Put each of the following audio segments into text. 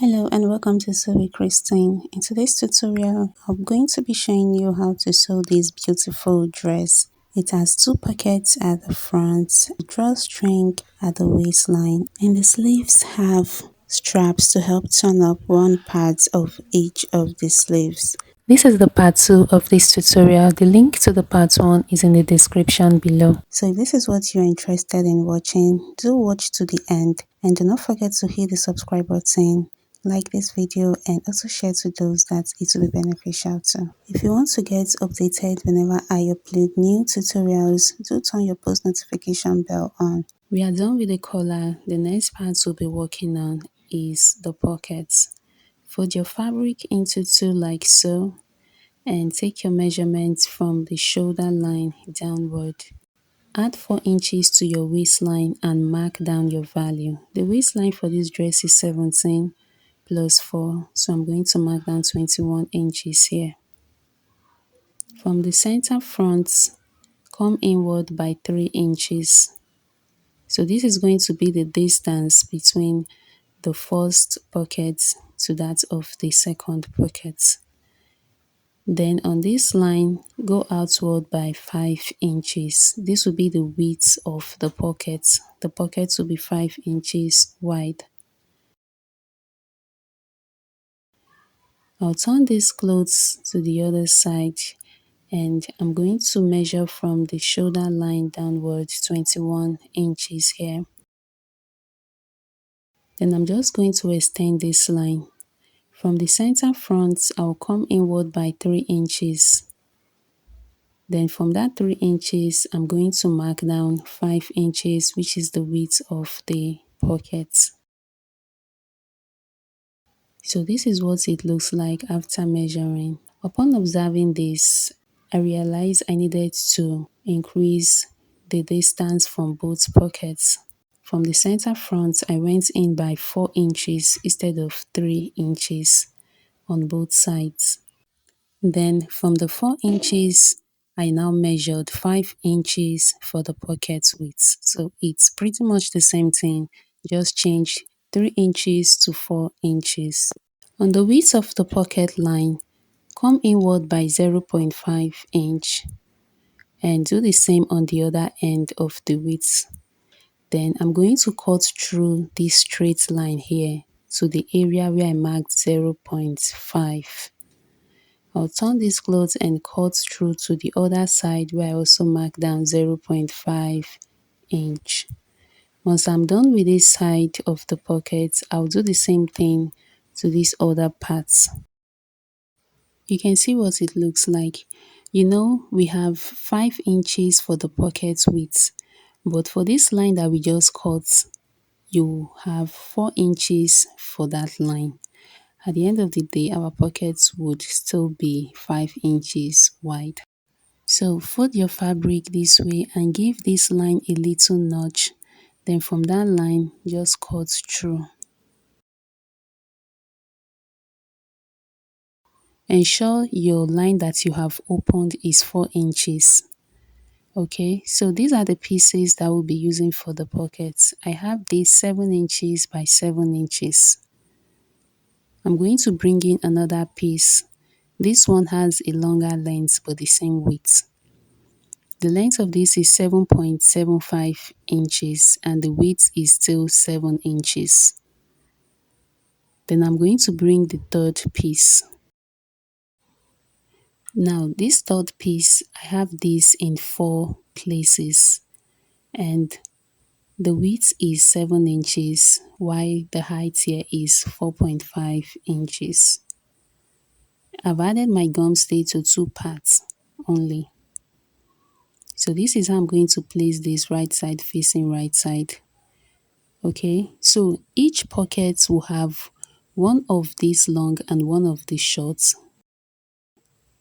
Hello and welcome to Sew with Christine. In today's tutorial, I'm going to be showing you how to sew this beautiful dress. It has two pockets at the front, a drawstring at the waistline, and the sleeves have straps to help turn up one part of each of the sleeves. This is the part 2 of this tutorial. The link to the part 1 is in the description below. So if this is what you're interested in watching, do watch to the end and do not forget to hit the subscribe button, like this video, and also share to those that it will be beneficial to. If you want to get updated whenever I upload new tutorials, do turn your post notification bell on. We are done with the collar. The next part we'll be working on is the pockets. Fold your fabric into two like so and take your measurements from the shoulder line downward. Add 4 inches to your waistline and mark down your value. The waistline for this dress is 17 plus 4, so I'm going to mark down 21 inches here. From the center front, come inward by 3 inches. So this is going to be the distance between the first pocket to that of the second pocket. Then on this line, go outward by 5 inches. This will be the width of the pocket. The pocket will be 5 inches wide. I'll turn these clothes to the other side and I'm going to measure from the shoulder line downward 21 inches here. Then I'm just going to extend this line. From the center front, I'll come inward by 3 inches. Then from that 3 inches, I'm going to mark down 5 inches, which is the width of the pocket. So this is what it looks like after measuring. Upon observing this, I realized I needed to increase the distance from both pockets. From the center front, I went in by 4 inches instead of 3 inches on both sides. Then from the 4 inches, I now measured 5 inches for the pocket width. So it's pretty much the same thing, just change 3 inches to 4 inches. On the width of the pocket line, come inward by 0.5 inch and do the same on the other end of the width. Then I'm going to cut through this straight line here to the area where I marked 0.5. I'll turn this cloth and cut through to the other side where I also marked down 0.5 inch. Once I'm done with this side of the pocket, I'll do the same thing to these other parts. You can see what it looks like. You know, we have 5 inches for the pocket width, but for this line that we just cut, you have 4 inches for that line. At the end of the day, our pockets would still be 5 inches wide. So fold your fabric this way and give this line a little notch. Then from that line, just cut through. Ensure your line that you have opened is 4 inches. Okay, so these are the pieces that we'll be using for the pockets. I have this 7 inches by 7 inches. I'm going to bring in another piece. This one has a longer length but the same width. The length of this is 7.75 inches and the width is still 7 inches. Then I'm going to bring the third piece. Now this third piece, I have this in 4 places and the width is 7 inches while the height here is 4.5 inches. I've added my gum stay to 2 parts only. So this is how I'm going to place this right side facing right side. Okay, so each pocket will have one of these long and one of the short.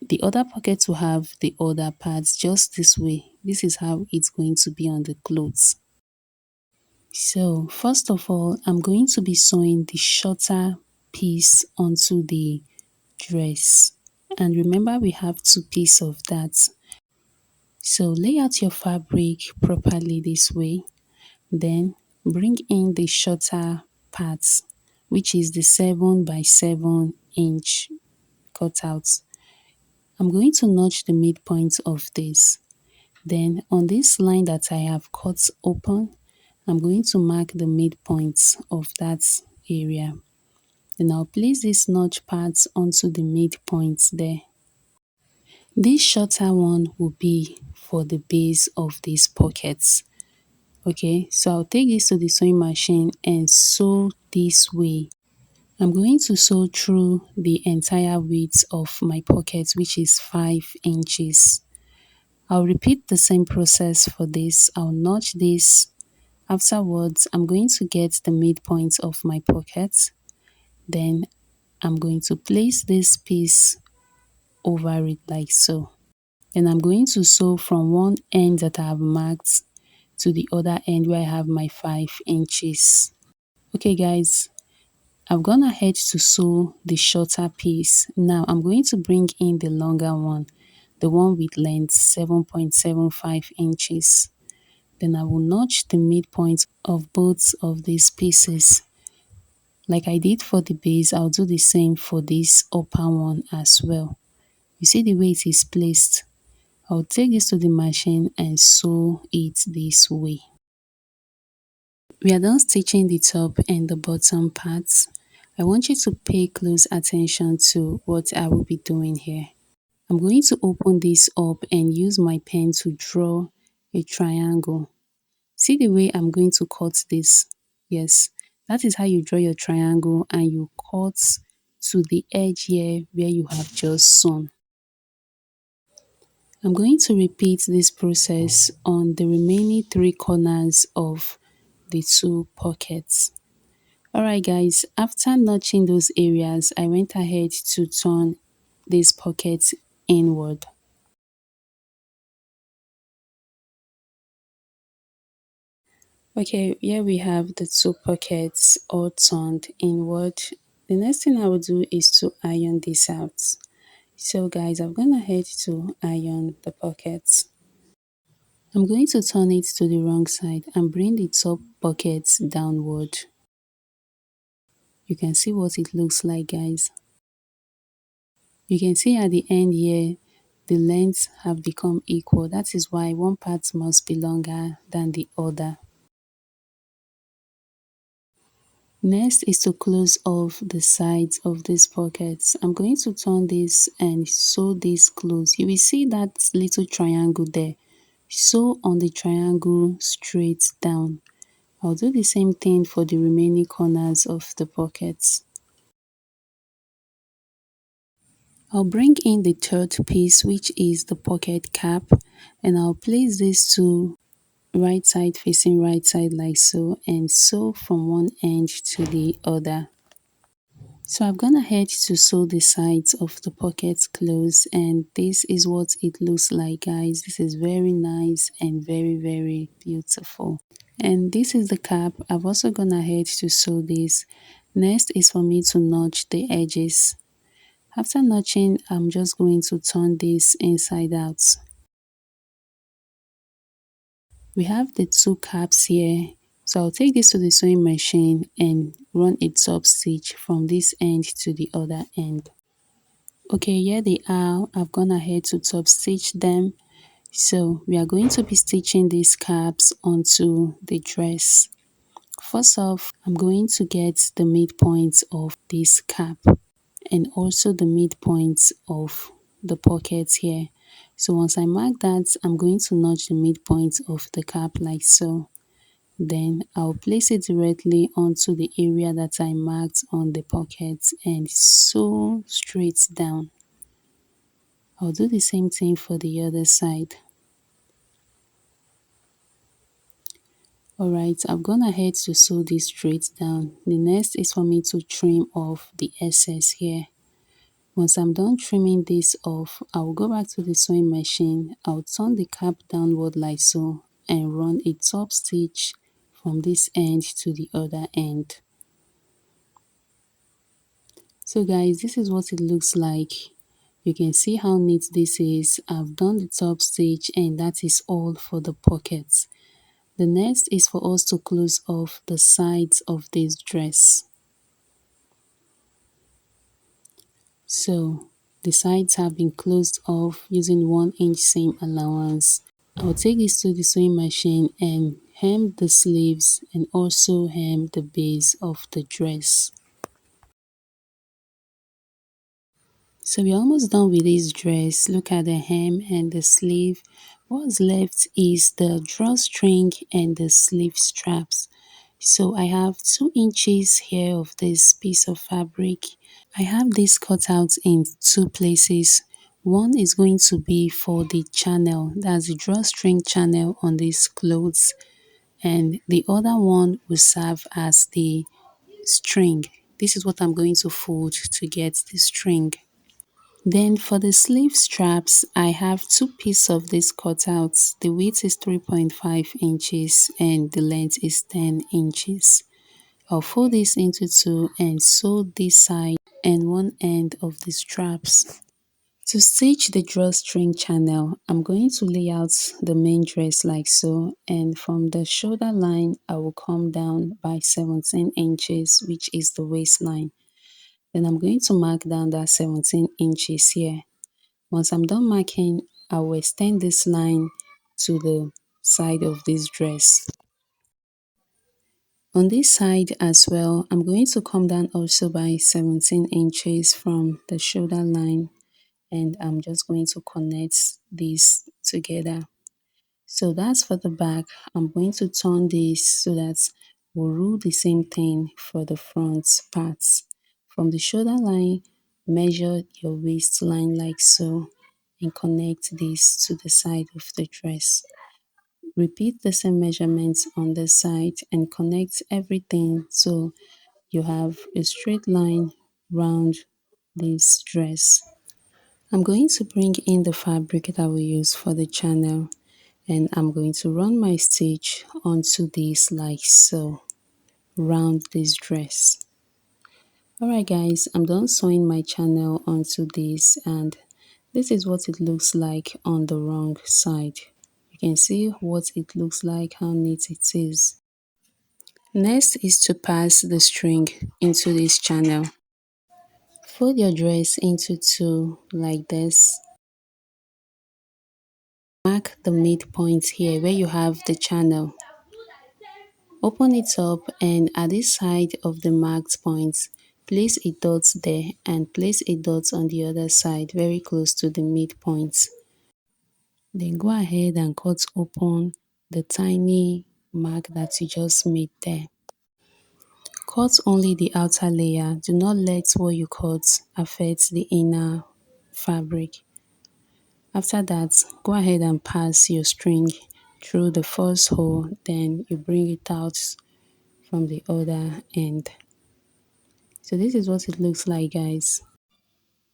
The other pocket will have the other parts just this way. This is how it's going to be on the clothes. So first of all, I'm going to be sewing the shorter piece onto the dress. And remember, we have 2 pieces of that. So lay out your fabric properly this way. Then bring in the shorter parts which is the 7 by 7 inch cutout. I'm going to notch the midpoint of this. Then on this line that I have cut open, I'm going to mark the midpoint of that area. Then I'll place this notch parts onto the midpoint there. This shorter one will be for the base of these pockets. Okay, so I'll take this to the sewing machine and sew this way. I'm going to sew through the entire width of my pocket, which is 5 inches. I'll repeat the same process for this. I'll notch this. Afterwards, I'm going to get the midpoint of my pocket. Then I'm going to place this piece over it like so. Then I'm going to sew from one end that I have marked to the other end where I have my 5 inches. Okay guys, I've gone ahead to sew the shorter piece. Now I'm going to bring in the longer one, the one with length 7.75 inches. Then I will notch the midpoint of both of these pieces. Like I did for the base, I'll do the same for this upper one as well. You see the way it is placed. I'll take this to the machine and sew it this way. We are done stitching the top and the bottom parts. I want you to pay close attention to what I will be doing here. I'm going to open this up and use my pen to draw a triangle. See the way I'm going to cut this? Yes, that is how you draw your triangle and you cut to the edge here where you have just sewn. I'm going to repeat this process on the remaining 3 corners of the 2 pockets. Alright guys, after notching those areas, I went ahead to turn this pocket inward. Okay, here we have the 2 pockets all turned inward. The next thing I will do is to iron this out. So guys, I've gone ahead to iron the pockets. I'm going to turn it to the wrong side and bring the top pocket downward. You can see what it looks like guys. You can see at the end here, the lengths have become equal. That is why one part must be longer than the other. Next is to close off the sides of these pockets. I'm going to turn this and sew this close. You will see that little triangle there. Sew on the triangle straight down. I'll do the same thing for the remaining corners of the pockets. I'll bring in the third piece, which is the pocket cap, and I'll place this to right side facing right side like so and sew from one end to the other. So I've gone ahead to sew the sides of the pockets close, and this is what it looks like guys. This is very nice and very beautiful. And this is the cap. I've also gone ahead to sew this. Next is for me to notch the edges. After notching, I'm just going to turn this inside out. We have the 2 caps here, so I'll take this to the sewing machine and run a top stitch from this end to the other end. Okay, here they are. I've gone ahead to top stitch them. So we are going to be stitching these caps onto the dress. First off, I'm going to get the midpoint of this cap and also the midpoint of the pockets here. So once I mark that, I'm going to notch the midpoint of the cap like so. Then I'll place it directly onto the area that I marked on the pocket and sew straight down. I'll do the same thing for the other side. Alright, I've gone ahead to sew this straight down. The next is for me to trim off the excess here. Once I'm done trimming this off, I'll go back to the sewing machine. I'll turn the cap downward like so and run a top stitch from this end to the other end. So guys, this is what it looks like. You can see how neat this is. I've done the top stitch and that is all for the pockets. The next is for us to close off the sides of this dress. So the sides have been closed off using 1 inch seam allowance. I'll take this to the sewing machine and hem the sleeves and also hem the base of the dress. So we're almost done with this dress. Look at the hem and the sleeve. What's left is the drawstring and the sleeve straps. So I have 2 inches here of this piece of fabric. I have this cut out in two places. One is going to be for the channel, that's the drawstring channel on these clothes, and the other one will serve as the string. This is what I'm going to fold to get the string. Then for the sleeve straps, I have two pieces of this cutouts. The width is 3.5 inches and the length is 10 inches. I'll fold this into two and sew this side and one end of the straps. To stitch the drawstring channel, I'm going to lay out the main dress like so, and from the shoulder line, I will come down by 17 inches, which is the waistline. Then I'm going to mark down that 17 inches here. Once I'm done marking, I will extend this line to the side of this dress. On this side as well, I'm going to come down also by 17 inches from the shoulder line, and I'm just going to connect these together. So that's for the back. I'm going to turn this so that we'll do the same thing for the front parts. From the shoulder line, measure your waistline like so and connect this to the side of the dress. Repeat the same measurements on the side and connect everything so you have a straight line round this dress. I'm going to bring in the fabric that we use for the channel, and I'm going to run my stitch onto this like so, round this dress. Alright guys, I'm done sewing my channel onto this, and this is what it looks like on the wrong side. You can see what it looks like, how neat it is. Next is to pass the string into this channel. Fold your dress into two like this. Mark the midpoint here where you have the channel. Open it up, and at this side of the marked points, place a dot there and place a dot on the other side very close to the midpoint. Then go ahead and cut open the tiny mark that you just made there. Cut only the outer layer. Do not let what you cut affect the inner fabric. After that, go ahead and pass your string through the first hole, then you bring it out from the other end. So this is what it looks like, guys.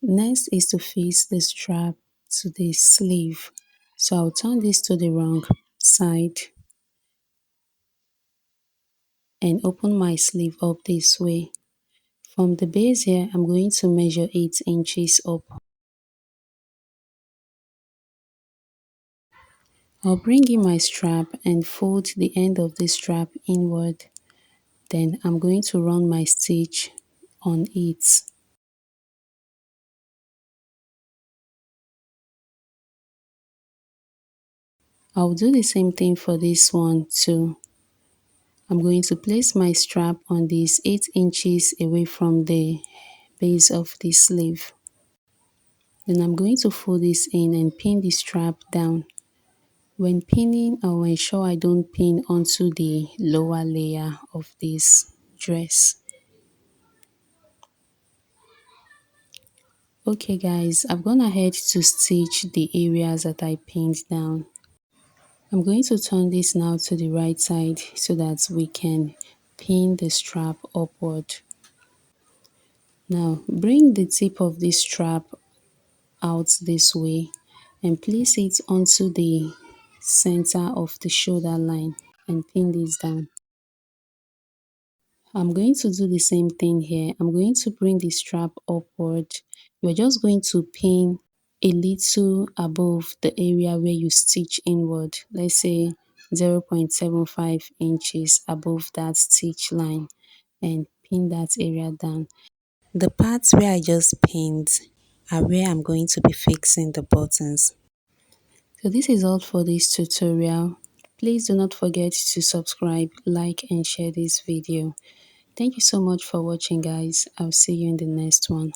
Next is to fix the strap to the sleeve. So I'll turn this to the wrong side and open my sleeve up this way. From the base here, I'm going to measure 8 inches up. I'll bring in my strap and fold the end of the strap inward. Then I'm going to run my stitch on it. I'll do the same thing for this one too. I'm going to place my strap on this 8 inches away from the base of the sleeve. Then I'm going to fold this in and pin the strap down. When pinning, I'll ensure I don't pin onto the lower layer of this dress. Okay guys, I've gone ahead to stitch the areas that I pinned down. I'm going to turn this now to the right side so that we can pin the strap upward. Now bring the tip of this strap out this way and place it onto the center of the shoulder line and pin this down. I'm going to do the same thing here. I'm going to bring the strap upward. You're just going to pin a little above the area where you stitch inward. Let's say 0.75 inches above that stitch line, and pin that area down. The parts where I just pinned are where I'm going to be fixing the buttons. So this is all for this tutorial. Please do not forget to subscribe, like and share this video. Thank you so much for watching, guys. I'll see you in the next one.